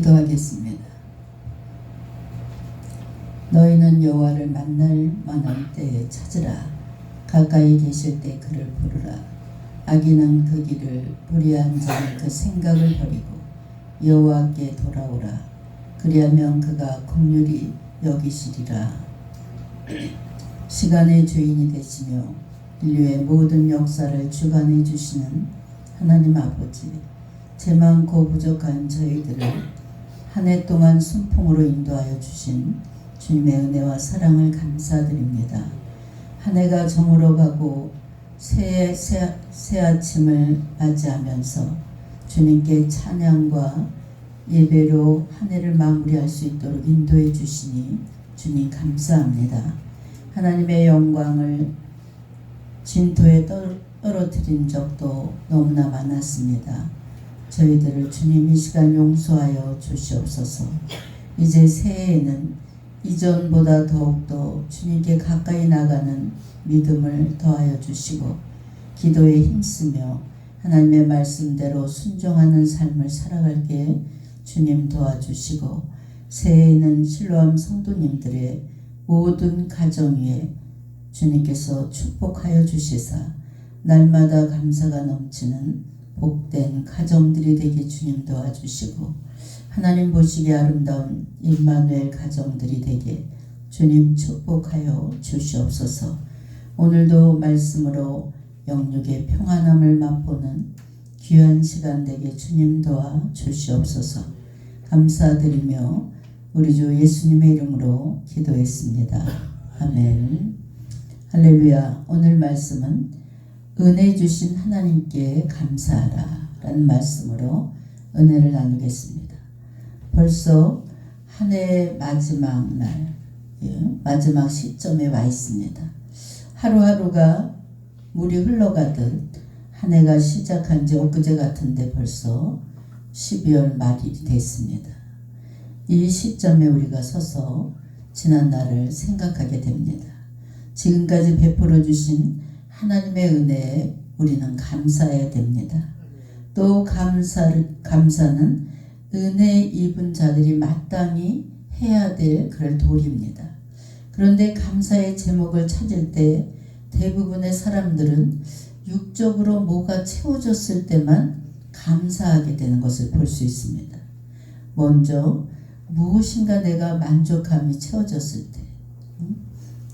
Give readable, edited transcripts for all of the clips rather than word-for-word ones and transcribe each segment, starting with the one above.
기도하겠습니다. 너희는 여호와를 만날 만한 때에 찾으라. 가까이 계실 때 그를 부르라. 악인은 그 길을 불의한 자는 그 생각을 버리고 여호와께 돌아오라. 그리하면 그가 긍휼히 여기시리라. 시간의 주인이 되시며 인류의 모든 역사를 주관해 주시는 하나님 아버지, 제 많고 부족한 저희들을 한 해 동안 순풍으로 인도하여 주신 주님의 은혜와 사랑을 감사드립니다. 한 해가 저물어 가고 새 아침을 맞이하면서 주님께 찬양과 예배로 한 해를 마무리할 수 있도록 인도해 주시니 주님 감사합니다. 하나님의 영광을 진토에 떨어뜨린 적도 너무나 많았습니다. 저희들을 주님 이 시간 용서하여 주시옵소서. 이제 새해에는 이전보다 더욱더 주님께 가까이 나가는 믿음을 더하여 주시고 기도에 힘쓰며 하나님의 말씀대로 순종하는 삶을 살아갈게 주님 도와주시고, 새해에는 실로암 성도님들의 모든 가정 위에 주님께서 축복하여 주시사 날마다 감사가 넘치는 복된 가정들이 되게 주님 도와주시고, 하나님 보시기에 아름다운 임마누엘 가정들이 되게 주님 축복하여 주시옵소서. 오늘도 말씀으로 영육의 평안함을 맛보는 귀한 시간 되게 주님 도와 주시옵소서. 감사드리며 우리 주 예수님의 이름으로 기도했습니다. 아멘. 할렐루야. 오늘 말씀은 은혜 주신 하나님께 감사하라 라는 말씀으로 은혜를 나누겠습니다. 벌써 한 해의 마지막 날, 마지막 시점에 와 있습니다. 하루하루가 물이 흘러가듯 한 해가 시작한 지 엊그제 같은데 벌써 12월 말이 됐습니다. 이 시점에 우리가 서서 지난 날을 생각하게 됩니다. 지금까지 베풀어 주신 하나님의 은혜에 우리는 감사해야 됩니다. 또 감사는 은혜 입은 자들이 마땅히 해야 될 그럴 도리입니다. 그런데 감사의 제목을 찾을 때 대부분의 사람들은 육적으로 뭐가 채워졌을 때만 감사하게 되는 것을 볼 수 있습니다. 먼저 무엇인가 내가 만족감이 채워졌을 때,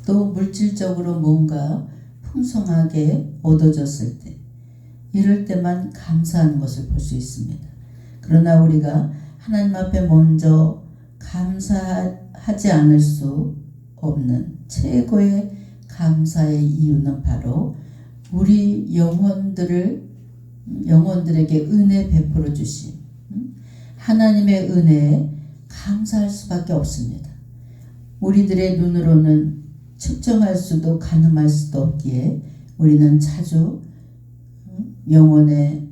또 물질적으로 뭔가 풍성하게 얻어졌을 때, 이럴 때만 감사하는 것을 볼 수 있습니다. 그러나 우리가 하나님 앞에 먼저 감사하지 않을 수 없는 최고의 감사의 이유는 바로 우리 영혼들에게 은혜 베풀어 주신 하나님의 은혜에 감사할 수밖에 없습니다. 우리들의 눈으로는 측정할 수도 가늠할 수도 없기에 우리는 자주 영혼의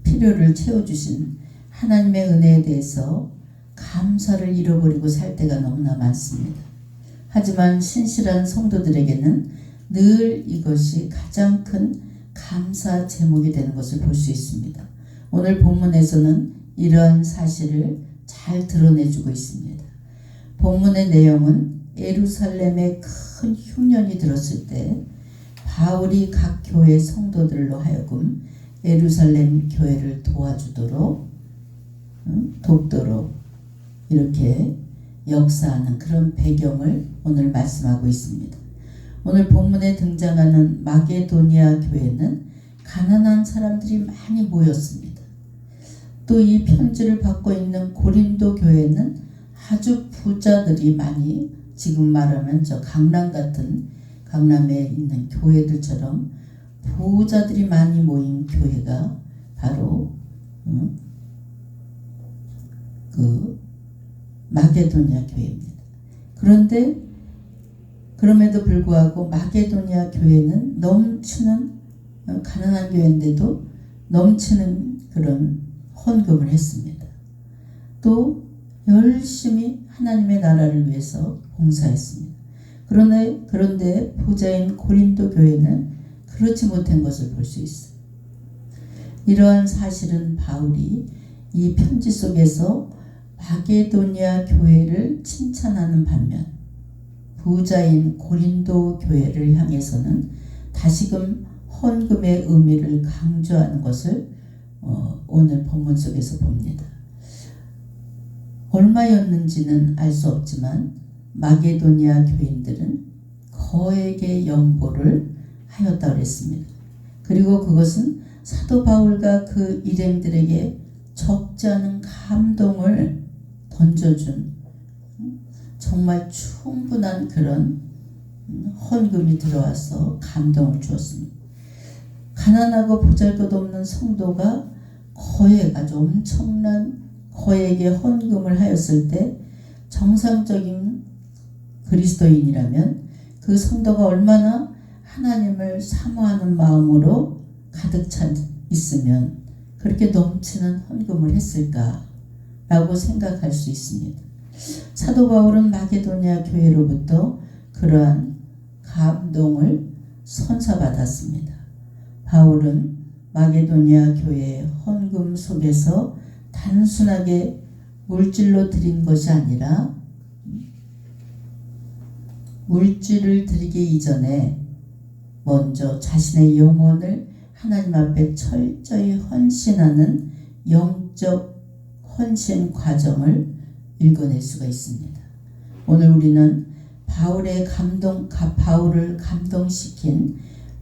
필요를 채워주신 하나님의 은혜에 대해서 감사를 잃어버리고 살 때가 너무나 많습니다. 하지만 신실한 성도들에게는 늘 이것이 가장 큰 감사 제목이 되는 것을 볼 수 있습니다. 오늘 본문에서는 이러한 사실을 잘 드러내주고 있습니다. 본문의 내용은 예루살렘에 큰 흉년이 들었을 때 바울이 각 교회 성도들로 하여금 예루살렘 교회를 돕도록 이렇게 역사하는 그런 배경을 오늘 말씀하고 있습니다. 오늘 본문에 등장하는 마게도니아 교회는 가난한 사람들이 많이 모였습니다. 또 이 편지를 받고 있는 고린도 교회는 아주 부자들이 많이, 지금 말하면 저 강남에 있는 교회들처럼 부자들이 많이 모인 교회가 바로 그 마게도니아 교회입니다. 그럼에도 불구하고 마게도니아 교회는 넘치는, 가난한 교회인데도 넘치는 그런 헌금을 했습니다. 또 열심히 하나님의 나라를 위해서 봉사했습니다. 그런데 부자인 고린도 교회는 그렇지 못한 것을 볼 수 있어요. 이러한 사실은 바울이 이 편지 속에서 마게도니아 교회를 칭찬하는 반면 부자인 고린도 교회를 향해서는 다시금 헌금의 의미를 강조하는 것을 오늘 본문 속에서 봅니다. 얼마였는지는 알 수 없지만 마게도니아 교인들은 거액의 연보를 하였다고 했습니다. 그리고 그것은 사도 바울과 그 일행들에게 적지 않은 감동을 던져준 정말 충분한 그런 헌금이 들어와서 감동을 주었습니다. 가난하고 보잘것없는 성도가 아주 엄청난 거액의 헌금을 하였을 때 정상적인 그리스도인이라면 그 성도가 얼마나 하나님을 사모하는 마음으로 가득 차 있으면 그렇게 넘치는 헌금을 했을까라고 생각할 수 있습니다. 사도 바울은 마게도니아 교회로부터 그러한 감동을 선사받았습니다. 바울은 마게도니아 교회의 헌금 속에서 단순하게 물질로 드린 것이 아니라 물질을 드리기 이전에 먼저 자신의 영혼을 하나님 앞에 철저히 헌신하는 영적 헌신 과정을 읽어낼 수가 있습니다. 오늘 우리는 바울을 감동시킨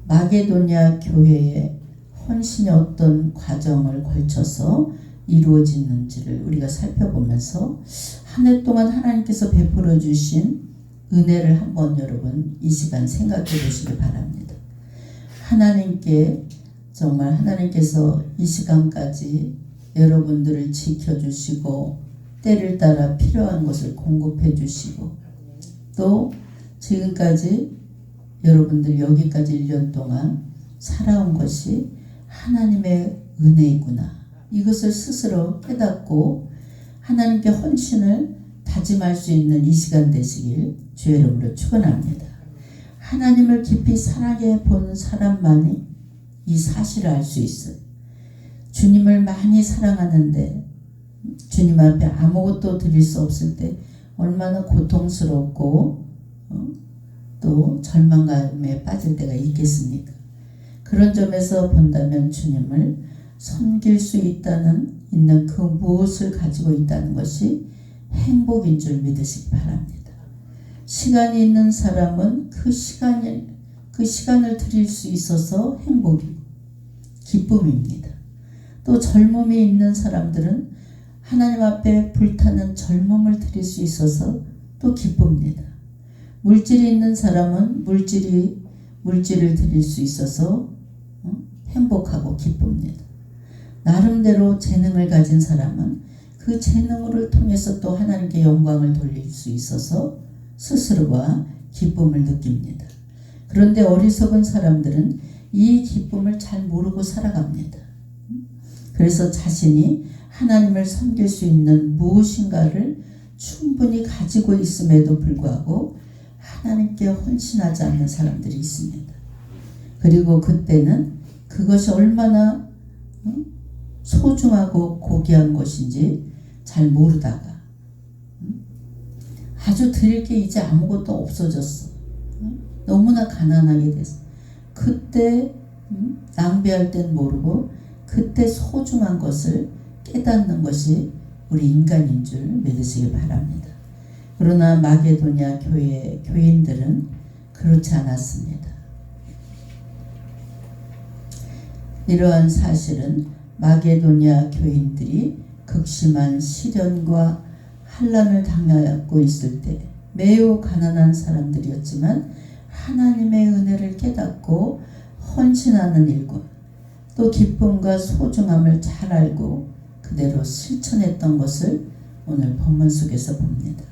마게도니아 교회의 헌신의 어떤 과정을 걸쳐서 이루어지는지를 우리가 살펴보면서 한 해 동안 하나님께서 베풀어 주신 은혜를 한번 여러분 이 시간 생각해 보시기 바랍니다. 하나님께서 이 시간까지 여러분들을 지켜주시고 때를 따라 필요한 것을 공급해 주시고 또 지금까지 여러분들 여기까지 1년 동안 살아온 것이 하나님의 은혜이구나. 이것을 스스로 깨닫고 하나님께 헌신을 다짐할 수 있는 이 시간 되시길 주의 이름으로 축원합니다. 하나님을 깊이 사랑해 본 사람만이 이 사실을 알 수 있어요. 주님을 많이 사랑하는데 주님 앞에 아무것도 드릴 수 없을 때 얼마나 고통스럽고 또 절망감에 빠질 때가 있겠습니까? 그런 점에서 본다면 주님을 섬길 수 있는 그 무엇을 가지고 있다는 것이 행복인 줄 믿으시기 바랍니다. 시간이 있는 사람은 그 시간을 드릴 수 있어서 행복이고 기쁨입니다. 또 젊음이 있는 사람들은 하나님 앞에 불타는 젊음을 드릴 수 있어서 또 기쁩니다. 물질이 있는 사람은 물질을 드릴 수 있어서 행복하고 기쁩니다. 나름대로 재능을 가진 사람은 그 재능을 통해서 또 하나님께 영광을 돌릴 수 있어서 스스로가 기쁨을 느낍니다. 그런데 어리석은 사람들은 이 기쁨을 잘 모르고 살아갑니다. 그래서 자신이 하나님을 섬길 수 있는 무엇인가를 충분히 가지고 있음에도 불구하고 하나님께 헌신하지 않는 사람들이 있습니다. 그리고 그때는 그것이 얼마나 소중하고 고귀한 것인지 잘 모르다가 아주 드릴 게 이제 아무것도 없어졌어. 너무나 가난하게 됐어. 그때 낭비할 땐 모르고 그때 소중한 것을 깨닫는 것이 우리 인간인 줄 믿으시기 바랍니다. 그러나 마게도니아 교회 교인들은 그렇지 않았습니다. 이러한 사실은 마게도니아 교인들이 극심한 시련과 환난을 당하고 있을 때 매우 가난한 사람들이었지만 하나님의 은혜를 깨닫고 헌신하는 일과 또 기쁨과 소중함을 잘 알고 그대로 실천했던 것을 오늘 본문 속에서 봅니다.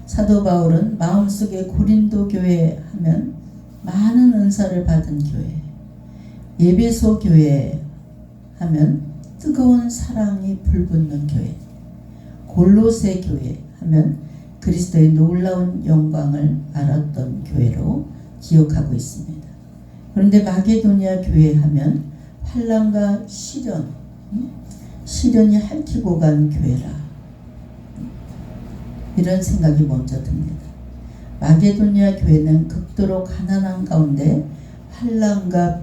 사도 바울은 마음속에 고린도 교회 하면 많은 은사를 받은 교회, 에베소 교회 하면 뜨거운 사랑이 불붙는 교회, 골로새 교회 하면 그리스도의 놀라운 영광을 알았던 교회로 기억하고 있습니다. 그런데 마게도니아 교회 하면 환난과 시련, 시련이 핥히고 간 교회라. 이런 생각이 먼저 듭니다. 마게도니아 교회는 극도로 가난한 가운데 환난과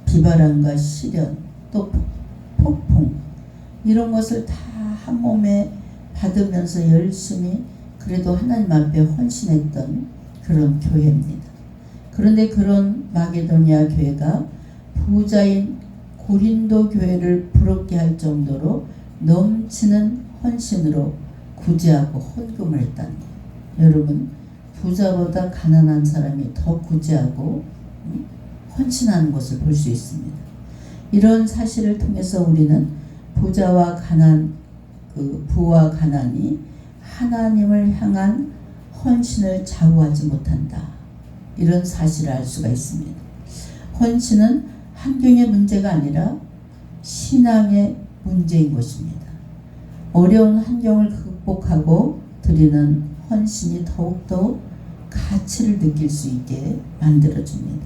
비바람과 시련 또 폭풍 이런 것을 다 한 몸에 받으면서 열심히 그래도 하나님 앞에 헌신했던 그런 교회입니다. 그런데 그런 마게도니아 교회가 부자인 고린도 교회를 부럽게 할 정도로 넘치는 헌신으로 구제하고 헌금을 했다는 거예요. 여러분, 부자보다 가난한 사람이 더 구제하고 헌신하는 것을 볼 수 있습니다. 이런 사실을 통해서 우리는 부자와 가난, 부와 가난이 하나님을 향한 헌신을 좌우하지 못한다. 이런 사실을 알 수가 있습니다. 헌신은 환경의 문제가 아니라 신앙의 문제인 것입니다. 어려운 환경을 극복하고 드리는 헌신이 더욱더 가치를 느낄 수 있게 만들어줍니다.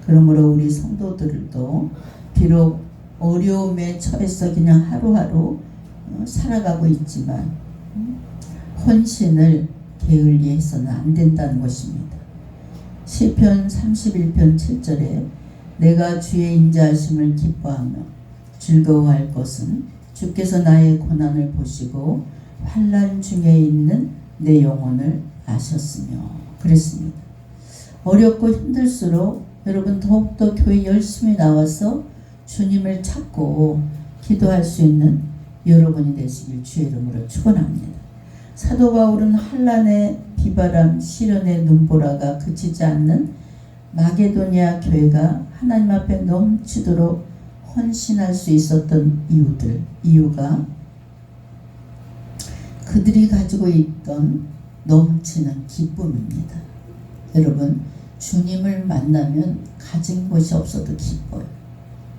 그러므로 우리 성도들도 비록 어려움에 처해서 그냥 하루하루 살아가고 있지만 헌신을 게을리 해서는 안 된다는 것입니다. 시편 31편 7절에 내가 주의 인자하심을 기뻐하며 즐거워할 것은 주께서 나의 고난을 보시고 환난 중에 있는 내 영혼을 아셨으며 그랬습니다. 어렵고 힘들수록 여러분 더욱더 교회 열심히 나와서 주님을 찾고 기도할 수 있는 여러분이 되시길 주의 이름으로 축원합니다. 사도 바울은 환난의 비바람 시련의 눈보라가 그치지 않는 마게도니아 교회가 하나님 앞에 넘치도록 헌신할 수 있었던 이유가 그들이 가지고 있던 넘치는 기쁨입니다. 여러분, 주님을 만나면 가진 것이 없어도 기뻐요.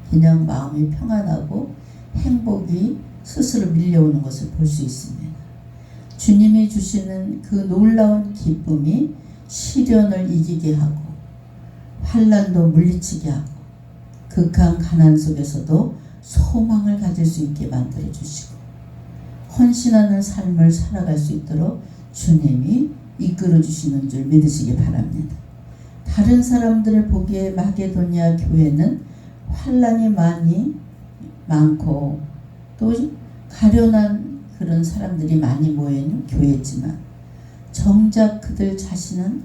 그냥 마음이 평안하고 행복이 스스로 밀려오는 것을 볼 수 있습니다. 주님이 주시는 그 놀라운 기쁨이 시련을 이기게 하고 환난도 물리치게 하고 극한 가난 속에서도 소망을 가질 수 있게 만들어 주시고 헌신하는 삶을 살아갈 수 있도록 주님이 이끌어 주시는 줄 믿으시기 바랍니다. 다른 사람들을 보기에 마게도니아 교회는 환난이 많고 또 가련한 그런 사람들이 많이 모여있는 교회지만 정작 그들 자신은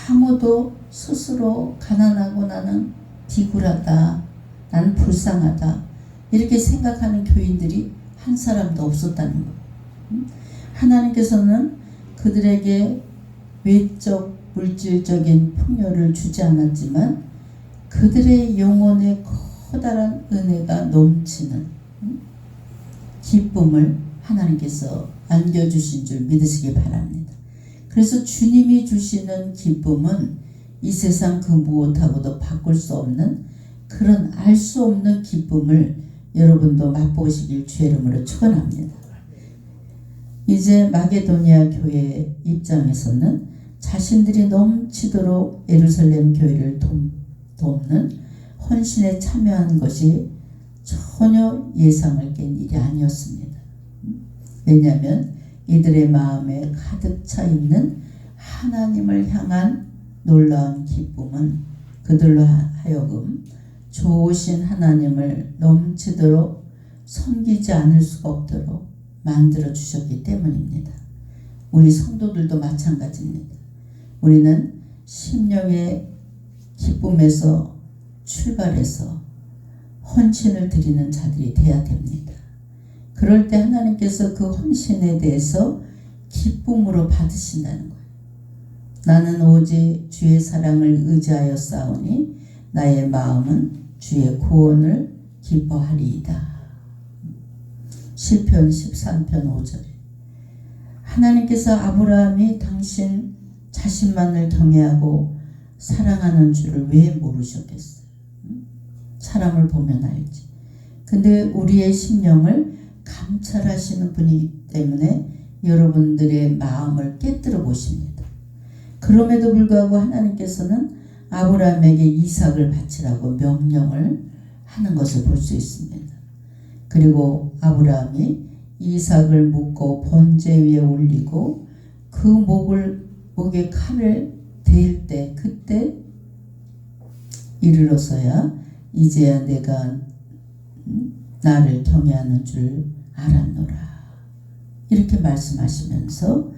아무도 스스로 가난하고 나는 비굴하다, 나는 불쌍하다 이렇게 생각하는 교인들이 한 사람도 없었다는 거예요. 하나님께서는 그들에게 외적 물질적인 풍요를 주지 않았지만 그들의 영혼에 커다란 은혜가 넘치는 기쁨을 하나님께서 안겨주신 줄 믿으시기 바랍니다. 그래서 주님이 주시는 기쁨은 이 세상 그 무엇하고도 바꿀 수 없는 그런 알 수 없는 기쁨을 여러분도 맛보시길 주의 이름으로 축원합니다. 이제 마게도니아 교회 입장에서는 자신들이 넘치도록 예루살렘 교회를 돕는 헌신에 참여한 것이 전혀 예상을 깬 일이 아니었습니다. 왜냐하면 이들의 마음에 가득 차 있는 하나님을 향한 놀라운 기쁨은 그들로 하여금 좋으신 하나님을 넘치도록 섬기지 않을 수가 없도록 만들어 주셨기 때문입니다. 우리 성도들도 마찬가지입니다. 우리는 심령의 기쁨에서 출발해서 헌신을 드리는 자들이 되어야 됩니다. 그럴 때 하나님께서 그 헌신에 대해서 기쁨으로 받으신다는 거예요. 나는 오직 주의 사랑을 의지하여 싸우니 나의 마음은 주의 구원을 기뻐하리이다. 시편 13편 5절에 하나님께서 아브라함이 당신 자신만을 경외하고 사랑하는 줄을 왜 모르셨겠어요? 사람을 보면 알지. 근데 우리의 심령을 감찰하시는 분이기 때문에 여러분들의 마음을 깨뜨려 보십니다. 그럼에도 불구하고 하나님께서는 아브라함에게 이삭을 바치라고 명령을 하는 것을 볼 수 있습니다. 그리고 아브라함이 이삭을 묶고 번제 위에 올리고 그 목에 칼을 대일 때 그때 이르러서야 이제야 내가 나를 경외하는 줄 알았노라. 이렇게 말씀하시면서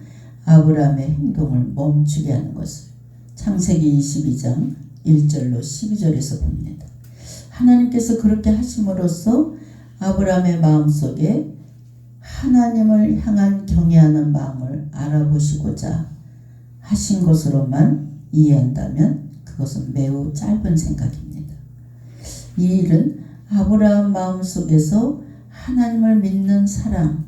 아브라함의 행동을 멈추게 하는 것을 창세기 22장 1절로 12절에서 봅니다. 하나님께서 그렇게 하심으로써 아브라함의 마음속에 하나님을 향한 경외하는 마음을 알아보시고자 하신 것으로만 이해한다면 그것은 매우 짧은 생각입니다. 이 일은 아브라함 마음속에서 하나님을 믿는 사랑,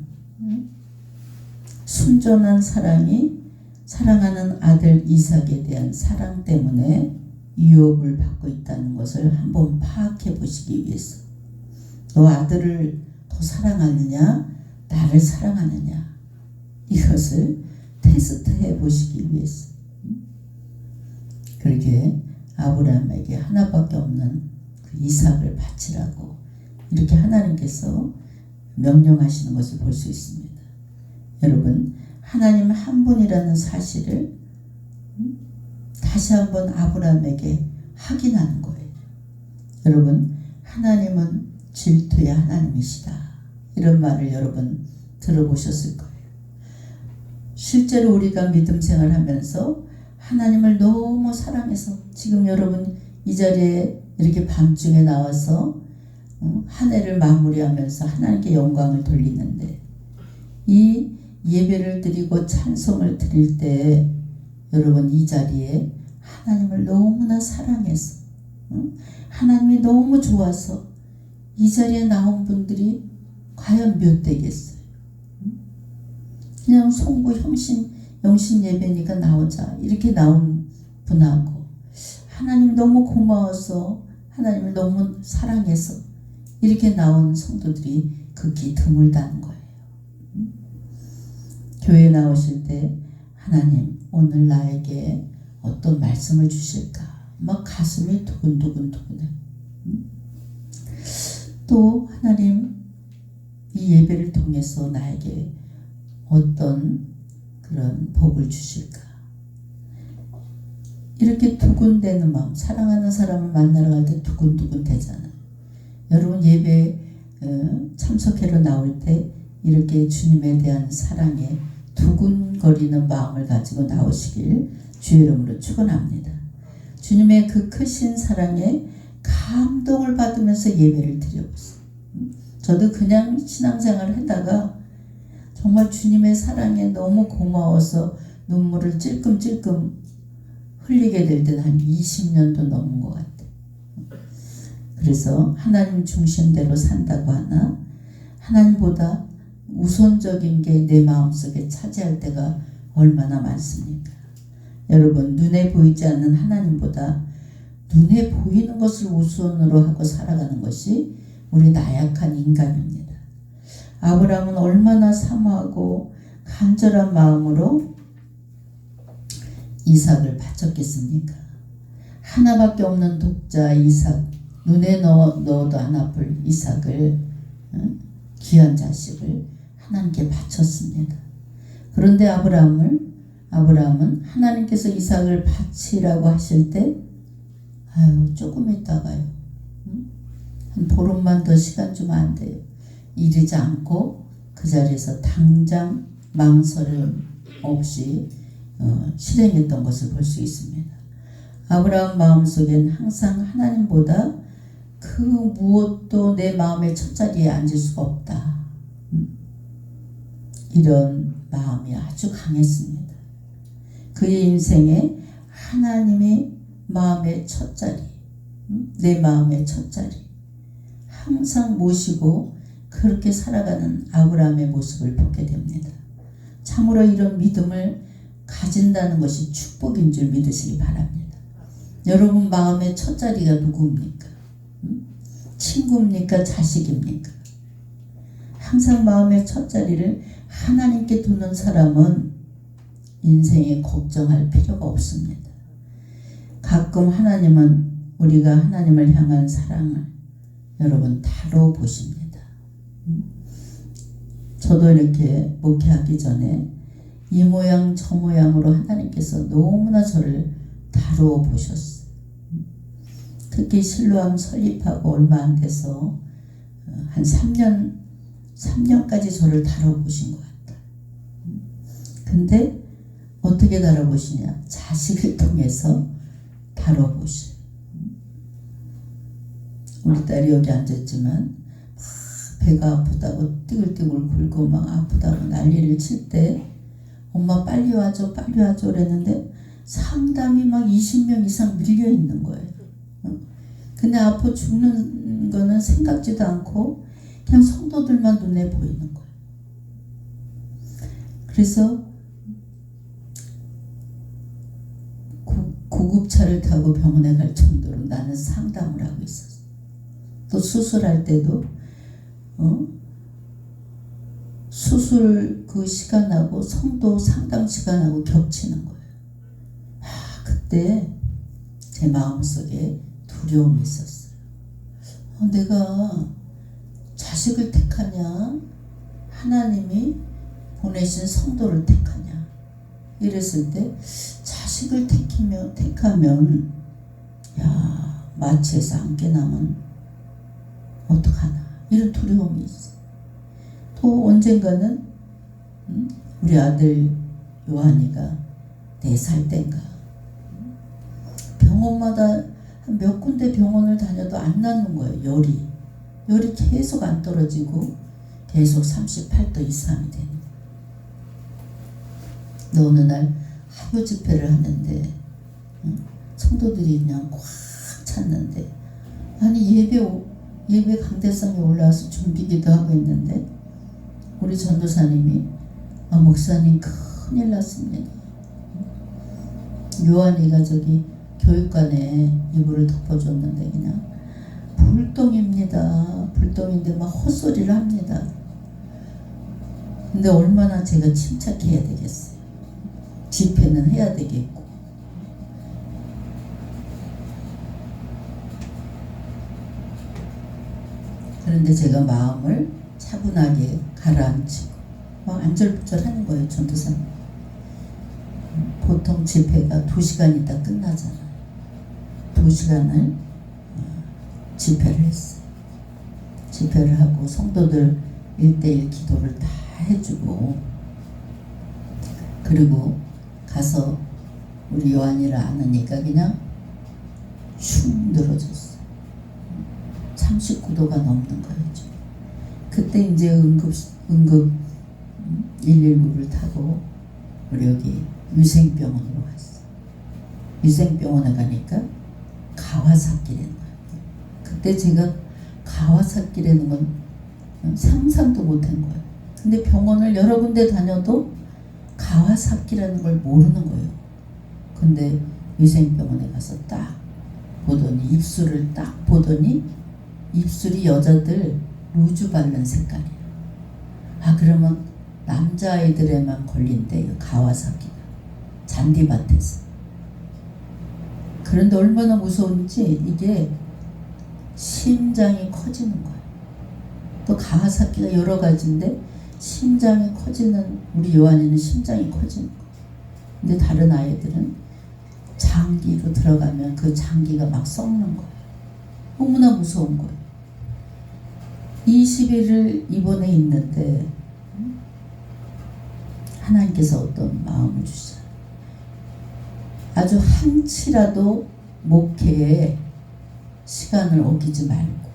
순전한 사랑이 사랑하는 아들 이삭에 대한 사랑 때문에 유혹을 받고 있다는 것을 한번 파악해 보시기 위해서, 너 아들을 더 사랑하느냐 나를 사랑하느냐 이것을 테스트해 보시기 위해서 그렇게 아브라함에게 하나밖에 없는 그 이삭을 바치라고 이렇게 하나님께서 명령하시는 것을 볼 수 있습니다. 여러분, 하나님 한 분이라는 사실을 다시 한번 아브라함에게 확인하는 거예요. 여러분, 하나님은 질투의 하나님이시다. 이런 말을 여러분 들어보셨을 거예요. 실제로 우리가 믿음 생활하면서 하나님을 너무 사랑해서 지금 여러분 이 자리에 이렇게 밤중에 나와서 한 해를 마무리하면서 하나님께 영광을 돌리는데, 이 예배를 드리고 찬송을 드릴 때 여러분 이 자리에 하나님을 너무나 사랑해서 하나님이 너무 좋아서 이 자리에 나온 분들이 과연 몇 대겠어요? 그냥 송구 영신 예배니까 나오자 이렇게 나온 분하고 하나님 너무 고마워서 하나님을 너무 사랑해서 이렇게 나온 성도들이 극히 드물다는 거예요. 교회 나오실 때 하나님 오늘 나에게 어떤 말씀을 주실까 막 가슴이 두근두근해. 또 하나님 이 예배를 통해서 나에게 어떤 그런 복을 주실까, 이렇게 두근대는 마음, 사랑하는 사람을 만나러 갈 때 두근두근 되잖아요. 여러분 예배 참석회로 나올 때 이렇게 주님에 대한 사랑에 두근거리는 마음을 가지고 나오시길 주의 이름으로 축원합니다. 주님의 그 크신 사랑에 감동을 받으면서 예배를 드려보세요. 저도 그냥 신앙생활을 하다가 정말 주님의 사랑에 너무 고마워서 눈물을 찔끔찔끔 흘리게 될 때는 한 20년도 넘은 것 같아요. 그래서 하나님 중심대로 산다고 하나 하나님보다 우선적인 게 내 마음속에 차지할 때가 얼마나 많습니까? 여러분, 눈에 보이지 않는 하나님보다 눈에 보이는 것을 우선으로 하고 살아가는 것이 우리 나약한 인간입니다. 아브라함은 얼마나 사모하고 간절한 마음으로 이삭을 바쳤겠습니까? 하나밖에 없는 독자 이삭, 눈에 넣어도 안 아플 이삭을, 귀한 자식을 하나님께 바쳤습니다. 그런데 아브라함은 하나님께서 이삭을 바치라고 하실 때 조금 있다가요, 한 보름만 더 시간 주면 안 돼요, 이르지 않고 그 자리에서 당장 망설임 없이 실행했던 것을 볼 수 있습니다. 아브라함 마음속엔 항상 하나님보다 그 무엇도 내 마음의 첫자리에 앉을 수가 없다, 이런 마음이 아주 강했습니다. 그의 인생에 하나님이 마음의 첫자리, 내 마음의 첫자리 항상 모시고 그렇게 살아가는 아브라함의 모습을 보게 됩니다. 참으로 이런 믿음을 가진다는 것이 축복인 줄 믿으시기 바랍니다. 여러분 마음의 첫자리가 누구입니까? 친구입니까? 자식입니까? 항상 마음의 첫자리를 하나님께 두는 사람은 인생에 걱정할 필요가 없습니다. 가끔 하나님은 우리가 하나님을 향한 사랑을 여러분 다뤄 보십니다. 저도 이렇게 목회하기 전에 이 모양 저 모양으로 하나님께서 너무나 저를 다루어 보셨어요. 특히 실로암 설립하고 얼마 안 돼서 한 3년까지 저를 다뤄보신 것 같아요. 근데 어떻게 다뤄보시냐? 자식을 통해서 다뤄보셔요. 우리 딸이 여기 앉았지만 막 배가 아프다고 띠글띠글 굴고 막 아프다고 난리를 칠 때 엄마 빨리 와줘 빨리 와줘 그랬는데 상담이 막 20명 이상 밀려 있는 거예요. 근데 아파 죽는 거는 생각지도 않고 그냥 성도들만 눈에 보이는 거예요. 그래서 구급차를 타고 병원에 갈 정도로 나는 상담을 하고 있었어. 또 수술할 때도 수술 그 시간하고 성도 상담 시간하고 겹치는 거예요. 그때 제 마음속에 두려움이 있었어요. 내가 자식을 택하냐 하나님이 보내신 성도를 택하냐 이랬을 때 자식을 택하면 야 마취해서 안 깨나면 어떡하나 이런 두려움이 있어. 또 언젠가는 우리 아들 요한이가 4살 땐가 병원마다 한 몇 군데 병원을 다녀도 안 낫는 거예요. 열이 계속 안 떨어지고 계속 38도 이상이 되는 거예요. 어느 날 하교 집회를 하는데 성도들이 그냥 꽉 찼는데 아니 예배 강대상에 올라와서 준비기도 하고 있는데 우리 전도사님이 목사님 큰일 났습니다. 요한이가 저기 교육관에 이불을 덮어줬는데 그냥 불똥입니다. 불똥인데 막 헛소리를 합니다. 근데 얼마나 제가 침착해야 되겠어요. 집회는 해야 되겠고. 그런데 제가 마음을 차분하게 가라앉히고 막 안절부절하는 거예요. 전도사님. 보통 집회가 2시간 있다 끝나잖아요. 2시간을 집회를 했어요. 집회를 하고 성도들 1:1 기도를 다 해주고 그리고 가서 우리 요한이를 안으니까 그냥 축 늘어졌어요. 39도가 넘는 거예요. 그때 이제 응급 119를 타고 우리 여기 위생병원으로 갔어요. 위생병원에 가니까 가와사키라는 거예요. 그때 제가 가와사키라는 건 상상도 못한 거예요. 근데 병원을 여러 군데 다녀도 가와사키라는 걸 모르는 거예요. 근데 위생병원에 가서 딱 보더니 입술을 딱 보더니 입술이 여자들 루즈 바른 색깔이에요. 그러면 남자아이들에만 걸린대요. 가와사키가. 잔디밭에서. 그런데 얼마나 무서운지 이게 심장이 커지는 거예요. 또 가와사키가 여러 가지인데 심장이 커지는 우리 요한이는 심장이 커지는 거예요. 근데 다른 아이들은 장기로 들어가면 그 장기가 막 썩는 거예요. 너무나 무서운 거예요. 20일을 입원해 있는데 하나님께서 어떤 마음을 주셔요. 아주 한치라도 목회에 시간을 어기지 말고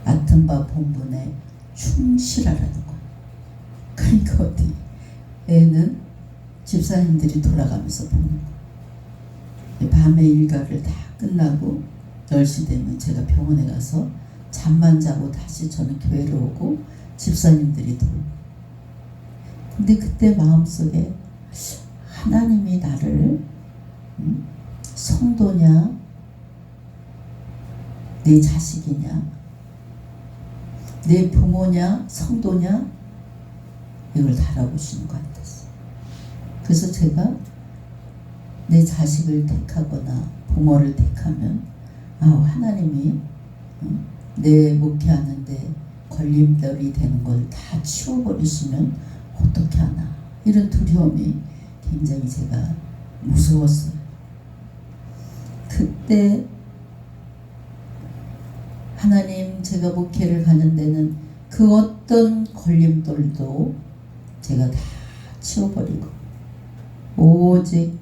맡은 바 본분에 충실하라는 거예요. 그러니까 어디 애는 집사님들이 돌아가면서 보는 거예요. 밤에 일과를 다 끝나고 10시 되면 제가 병원에 가서 잠만 자고 다시 저는 교회로 오고 집사님들이 돌고. 근데 그때 마음속에 하나님이 나를 성도냐 내 자식이냐 내 부모냐 성도냐 이걸 달아보시는 것 같았어요. 그래서 제가 내 자식을 택하거나 부모를 택하면 하나님이 내 목회하는데 걸림돌이 되는 걸 다 치워버리시면 어떻게 하나, 이런 두려움이 굉장히 제가 무서웠어요. 그때 하나님, 제가 목회를 가는 데는 그 어떤 걸림돌도 제가 다 치워버리고 오직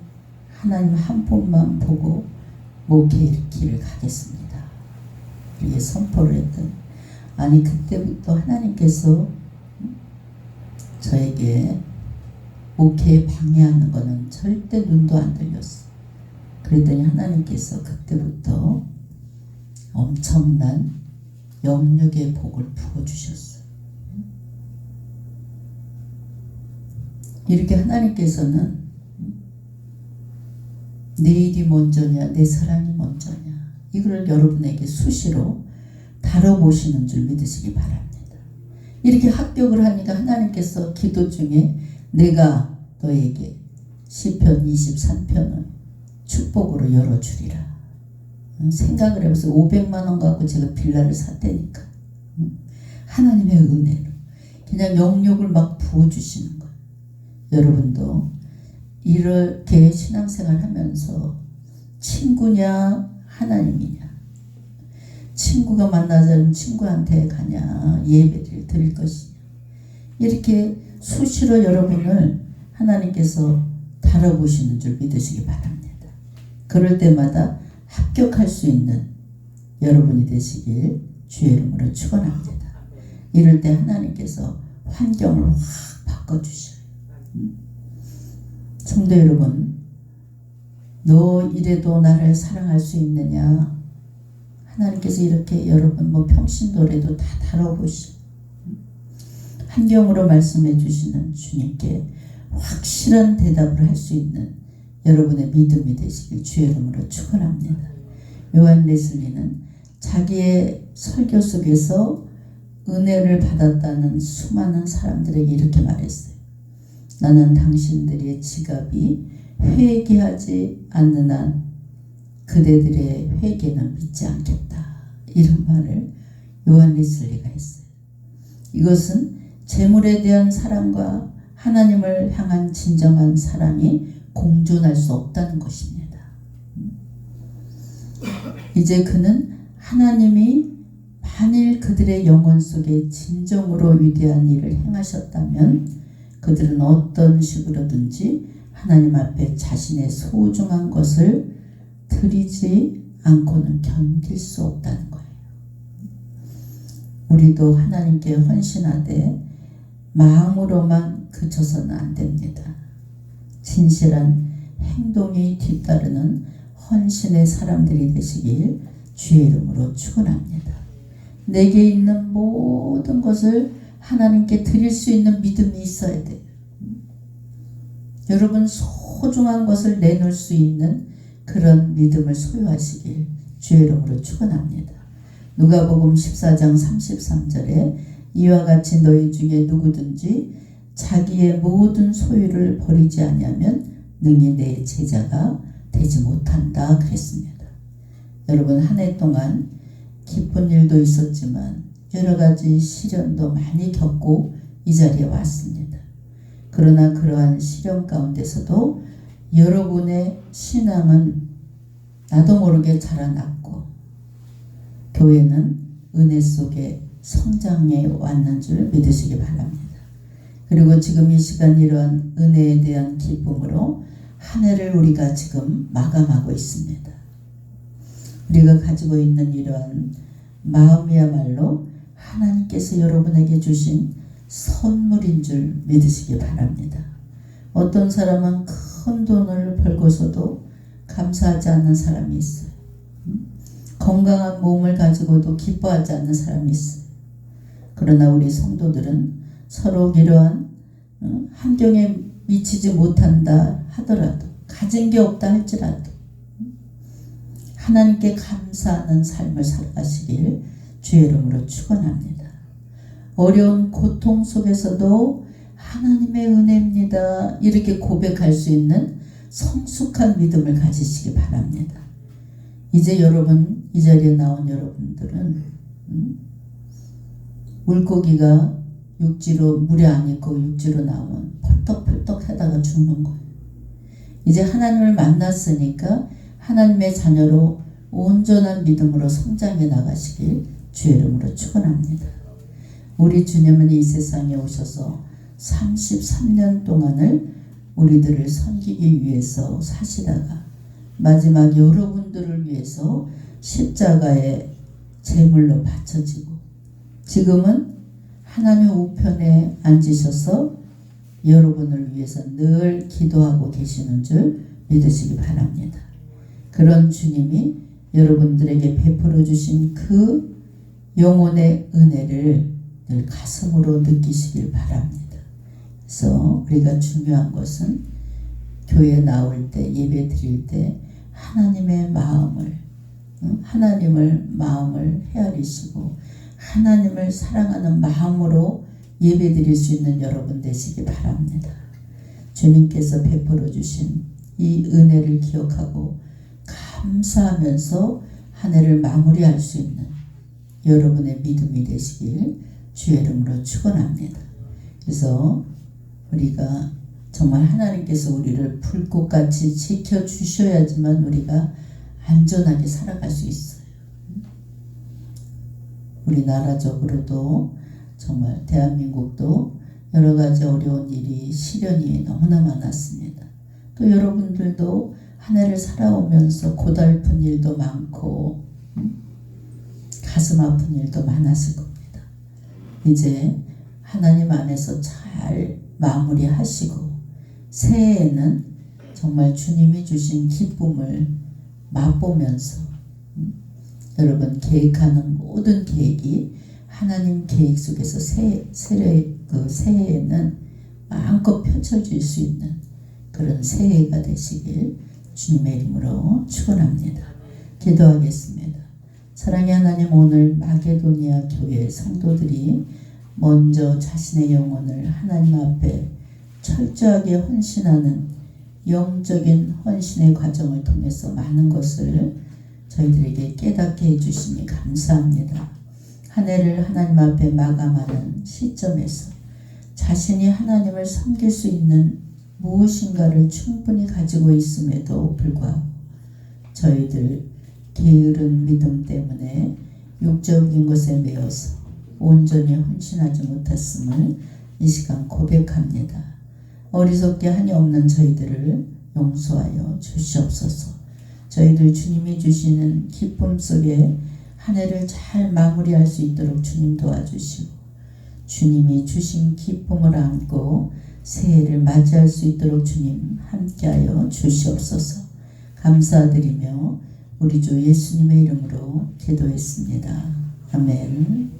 하나님 한 분만 보고 목회의 길을 가겠습니다, 이렇게 선포를 했더니, 아니 그때부터 하나님께서 저에게 목회에 방해하는 거는 절대 눈도 안 들렸어. 그랬더니 하나님께서 그때부터 엄청난 영육의 복을 부어주셨어요. 이렇게 하나님께서는 내 일이 먼저냐 내 사랑이 먼저냐, 이걸 여러분에게 수시로 다뤄보시는 줄 믿으시기 바랍니다. 이렇게 합격을 하니까 하나님께서 기도 중에 내가 너에게 시편 23편을 축복으로 열어주리라 생각을 해보세요. 500만 원 갖고 제가 빌라를 샀다니까. 하나님의 은혜로 그냥 영욕을 막 부어주시는 거예요. 여러분도 이렇게 신앙생활 하면서 친구냐 하나님이냐, 친구가 만나자는 친구한테 가냐, 예배를 드릴 것이냐, 이렇게 수시로 여러분을 하나님께서 다뤄보시는 줄 믿으시기 바랍니다. 그럴 때마다 합격할 수 있는 여러분이 되시길 주의 이름으로 축원합니다. 이럴 때 하나님께서 환경을 확 바꿔주셔요. 성도 여러분, 너 이래도 나를 사랑할 수 있느냐, 하나님께서 이렇게 여러분 평신도래도 다 다뤄보시고 환경으로 말씀해 주시는 주님께 확실한 대답을 할 수 있는 여러분의 믿음이 되시길 주의 이름으로 축원합니다. 요한 웨슬리는 자기의 설교 속에서 은혜를 받았다는 수많은 사람들에게 이렇게 말했어요. 나는 당신들의 지갑이 회개하지 않는 한 그대들의 회개는 믿지 않겠다, 이런 말을 요한 웨슬리가 했어요. 이것은 재물에 대한 사랑과 하나님을 향한 진정한 사랑이 공존할 수 없다는 것입니다. 이제 그는 하나님이 만일 그들의 영혼 속에 진정으로 위대한 일을 행하셨다면 그들은 어떤 식으로든지 하나님 앞에 자신의 소중한 것을 드리지 않고는 견딜 수 없다는 거예요. 우리도 하나님께 헌신하되 마음으로만 그쳐서는 안 됩니다. 진실한 행동이 뒤따르는 헌신의 사람들이 되시길 주의 이름으로 축원합니다. 내게 있는 모든 것을 하나님께 드릴 수 있는 믿음이 있어야 돼요. 여러분 소중한 것을 내놓을 수 있는 그런 믿음을 소유하시길 주의 이름으로 축원합니다. 누가복음 14장 33절에 이와 같이 너희 중에 누구든지 자기의 모든 소유를 버리지 아니하면 능히 내 제자가 되지 못한다 그랬습니다. 여러분 한 해 동안 기쁜 일도 있었지만 여러 가지 시련도 많이 겪고 이 자리에 왔습니다. 그러나 그러한 시련 가운데서도 여러분의 신앙은 나도 모르게 자라났고 교회는 은혜 속에 성장해 왔는 줄 믿으시기 바랍니다. 그리고 지금 이 시간 이러한 은혜에 대한 기쁨으로 한 해를 우리가 지금 마감하고 있습니다. 우리가 가지고 있는 이러한 마음이야말로 하나님께서 여러분에게 주신 선물인 줄 믿으시기 바랍니다. 어떤 사람은 큰 돈을 벌고서도 감사하지 않는 사람이 있어요. 건강한 몸을 가지고도 기뻐하지 않는 사람이 있어요. 그러나 우리 성도들은 서로 이러한 환경에 미치지 못한다 하더라도, 가진 게 없다 할지라도 하나님께 감사하는 삶을 살아가시길 주의 이름으로 축원합니다. 어려운 고통 속에서도 하나님의 은혜입니다, 이렇게 고백할 수 있는 성숙한 믿음을 가지시기 바랍니다. 이제 여러분, 이 자리에 나온 여러분들은 물고기가 육지로 물에 안 있고 육지로 나오면 펄떡펄떡 하다가 죽는 거예요. 이제 하나님을 만났으니까 하나님의 자녀로 온전한 믿음으로 성장해 나가시길 주의 이름으로 축원합니다. 우리 주님은 이 세상에 오셔서 33년 동안을 우리들을 섬기기 위해서 사시다가 마지막 여러분들을 위해서 십자가의 제물로 바쳐지고 지금은 하나님 우편에 앉으셔서 여러분을 위해서 늘 기도하고 계시는 줄 믿으시기 바랍니다. 그런 주님이 여러분들에게 베풀어 주신 그 영혼의 은혜를 늘 가슴으로 느끼시길 바랍니다. 그래서 우리가 중요한 것은 교회 나올 때 예배 드릴 때 하나님의 마음을 헤아리시고 하나님을 사랑하는 마음으로 예배 드릴 수 있는 여러분 되시기 바랍니다. 주님께서 베풀어 주신 이 은혜를 기억하고 감사하면서 한 해를 마무리할 수 있는 여러분의 믿음이 되시길 주의 이름으로 축원합니다. 그래서 우리가 정말 하나님께서 우리를 불꽃같이 지켜주셔야지만 우리가 안전하게 살아갈 수 있어요. 우리나라적으로도 정말 대한민국도 여러 가지 어려운 일이 시련이 너무나 많았습니다. 또 여러분들도 한 해를 살아오면서 고달픈 일도 많고 가슴 아픈 일도 많았을 겁니다. 이제 하나님 안에서 잘 마무리하시고 새해에는 정말 주님이 주신 기쁨을 맛보면서 여러분 계획하는 모든 계획이 하나님 계획 속에서 새해에는 마음껏 펼쳐질 수 있는 그런 새해가 되시길 주님의 이름으로 축원합니다. 기도하겠습니다. 사랑의 하나님, 오늘 마게도니아 교회 성도들이 먼저 자신의 영혼을 하나님 앞에 철저하게 헌신하는 영적인 헌신의 과정을 통해서 많은 것을 저희들에게 깨닫게 해주시니 감사합니다. 한 해를 하나님 앞에 마감하는 시점에서 자신이 하나님을 섬길 수 있는 무엇인가를 충분히 가지고 있음에도 불구하고 저희들 게으른 믿음 때문에 육적인 것에 매여서 온전히 헌신하지 못했음을 이 시간 고백합니다. 어리석게 한이 없는 저희들을 용서하여 주시옵소서. 저희들 주님이 주시는 기쁨 속에 한 해를 잘 마무리할 수 있도록 주님 도와주시고 주님이 주신 기쁨을 안고 새해를 맞이할 수 있도록 주님 함께하여 주시옵소서. 감사드리며 우리 주 예수님의 이름으로 기도했습니다. 아멘.